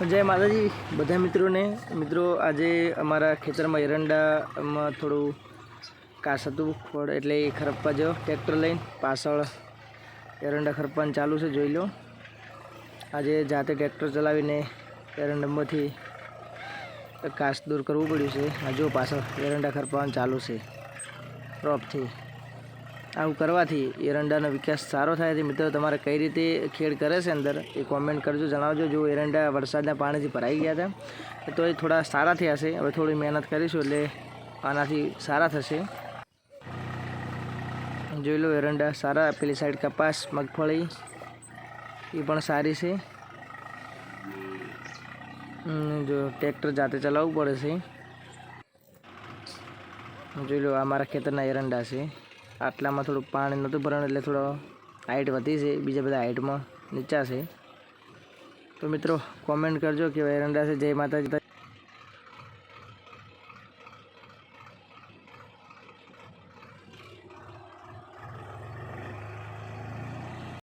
જય માતાજી બધા મિત્રોને। મિત્રો આજે અમારા ખેતરમાં એરંડામાં થોડું કાસ હતું ખોડ એટલે એ ખરપવા જો ટ્રેક્ટર લઈને પાછળ એરંડા ખરપવાનું ચાલુ છે, જોઈ લો। આજે જાતે ટ્રેક્ટર ચલાવીને એરંડામાંથી કાસ દૂર કરવું પડ્યું છે। આ જો પાછળ એરંડા ખરપવાનું ચાલુ છે રોપથી। આવું કરવાથી એરંડાનો વિકાસ સારો થાય છે। મિત્રો તમારે કઈ રીતે ખેડ કરે છે અંદર એ કોમેન્ટ કરજો, જણાવજો। જો એરંડા વરસાદના પાણીથી ભરાઈ ગયા હતા તો એ થોડા સારા થયા છે। હવે થોડી મહેનત કરીશું એટલે આનાથી સારા થશે। જોઈ લો એરંડા સારા, પેલી સાઈડ કપાસ મગફળી એ પણ સારી છે। જો ટ્રેક્ટર જાતે ચલાવવું પડે છે। જોઈ લો આ મારા ખેતરના એરંડા છે। આટલામાં થોડું પાણી નહોતું ભરાયું એટલે થોડો હાઈટ વધી છે, બીજા બધા હાઈટમાં નીચા છે। તો મિત્રો કોમેન્ટ કરજો કે એરંડા છે। જય માતાજી।